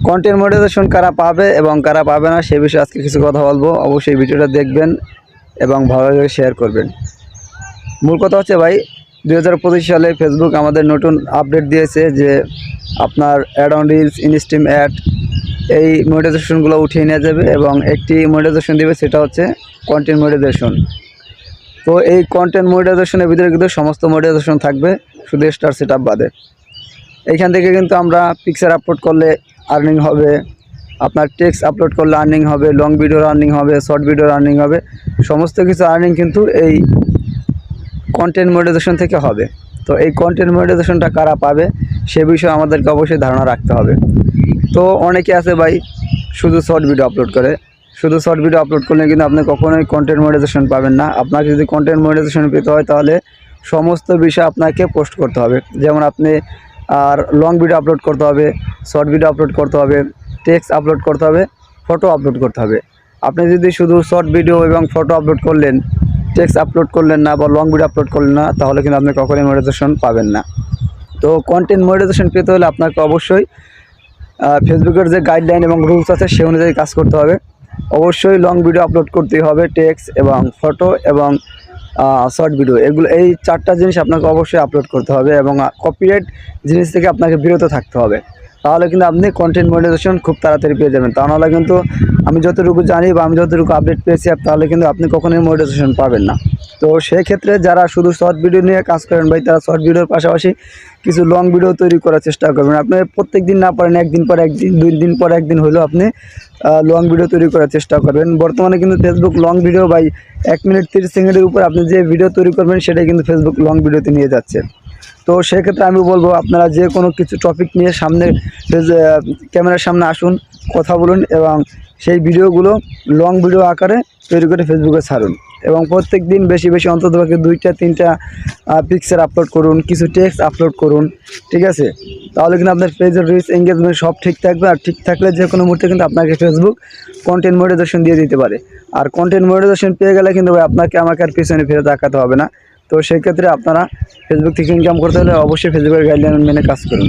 Content monetization কারা পাবে এবং কারা পাবে না সে বিষয়ে আজকে কিছু কথা বলবো। অবশ্যই ভিডিওটা দেখবেন এবং ভালো লাগলে শেয়ার করবেন। মূল কথা হচ্ছে ভাই, 2025 সালে ফেসবুক আমাদের নতুন আপডেট দিয়েছে যে আপনার ad on reels, instream ad, এই মনিটাইজেশনগুলো উঠিয়ে নেওয়া যাবে এবং একটি মনিটাইজেশন দেবে, সেটা হচ্ছে কন্টেন্ট মনিটাইজেশন। তো এই কন্টেন্ট মনিটাইজেশনের ভিতরে কিন্তু সমস্ত মনিটাইজেশন থাকবে, শুধু স্টার সেটআপ বাদে। এইখান থেকে কিন্তু আমরা পিকচার আপলোড করলে আর্নিং হবে, আপনার টেক্সট আপলোড করলে আর্নিং হবে, লং ভিডিওর আর্নিং হবে, শর্ট ভিডিওর আর্নিং হবে, সমস্ত কিছু আর্নিং কিন্তু এই কন্টেন্ট মনিটাইজেশন থেকে হবে। তো এই কন্টেন্ট মনিটাইজেশনটা কারা পাবে সে বিষয়ে আমাদেরকে অবশ্যই ধারণা রাখতে হবে। তো অনেকে আছে ভাই শুধু শর্ট ভিডিও আপলোড করে, শুধু শর্ট ভিডিও আপলোড করলে কিন্তু আপনি কখনোই কন্টেন্ট মনিটাইজেশন পাবেন না। আপনাকে যদি কন্টেন্ট মনিটাইজেশন পেতে হয় তাহলে সমস্ত বিষয় আপনাকে পোস্ট করতে হবে। যেমন আপনি আর লং ভিডিও আপলোড করতে হবে, শর্ট ভিডিও আপলোড করতে হবে, টেক্সট আপলোড করতে হবে, ফটো আপলোড করতে হবে। আপনি যদি শুধু শর্ট ভিডিও এবং ফটো আপলোড করলেন, টেক্সট আপলোড করলেন না বা লং ভিডিও আপলোড করলেন না, তাহলে কিন্তু আপনি কখনোই মনিটাইজেশন পাবেন না। তো কন্টেন্ট মনিটাইজেশন পেতে হলে আপনাকে অবশ্যই ফেসবুকের যে গাইডলাইন এবং রুলস আছে সে অনুযায়ী কাজ করতে হবে। অবশ্যই লং ভিডিও আপলোড করতেই হবে, টেক্সট এবং ফটো এবং শর্ট ভিডিও, এগুলো এই চারটা জিনিস আপনাকে অবশ্যই আপলোড করতে হবে এবং কপিরাইট জিনিস থেকে আপনাকে বিরত থাকতে হবে। তাহলে কিন্তু আপনি কন্টেন্ট মনিটাইজেশন খুব তাড়াতাড়ি পেয়ে যাবেন। তা নাহলে কিন্তু আমি যতটুকু জানি বা আমি যতটুকু আপডেট পেয়েছি তাহলে কিন্তু আপনি কখনোই মনিটাইজেশন পাবেন না। তো সেক্ষেত্রে যারা শুধু শর্ট ভিডিও নিয়ে কাজ করেন ভাই, তারা শর্ট ভিডিওর পাশাপাশি কিছু লং ভিডিও তৈরি করার চেষ্টা করবেন। আপনি প্রত্যেক দিন না পারেন, একদিন পর একদিন, 2 দিন পর একদিন হলেও আপনি লং ভিডিও তৈরি করার চেষ্টা করবেন। বর্তমানে কিন্তু Facebook long video by 1 minute 30 সেকেন্ডের উপর আপনি যে ভিডিও তৈরি করবেন সেটাই কিন্তু ফেসবুক লং ভিডিওতে নিয়ে যাচ্ছে। তো সেক্ষেত্রে আমি বলবো আপনারা যে কোনো কিছু টপিক নিয়ে সামনে ক্যামেরার সামনে আসুন, কথা বলুন এবং সেই ভিডিওগুলো লং ভিডিও আকারে তৈরি করে ফেসবুকে ছাড়ুন এবং প্রত্যেক দিন বেশি বেশি অন্ততপক্ষে 2টা-3টা পিকচার আপলোড করুন, কিছু টেক্সট আপলোড করুন, ঠিক আছে? তাহলে কিন্তু আপনার পেজের রিচ, এঙ্গেজমেন্ট সব ঠিক থাকবে। আর ঠিক থাকলে যে কোনো মুহূর্তে কিন্তু আপনাকে ফেসবুক কন্টেন্ট মনিটাইজেশন দিয়ে দিতে পারে। আর কন্টেন্ট মনিটাইজেশন পেয়ে গেলে কিন্তু ভাই আপনাকে আমাকে আর পিছনে ফিরে তাকাতে হবে না। তো সেই ক্ষেত্রে আপনারা ফেসবুক থেকে ইনকাম করতে হলে অবশ্যই ফেসবুকের গাইডলাইন মেনে কাজ করুন।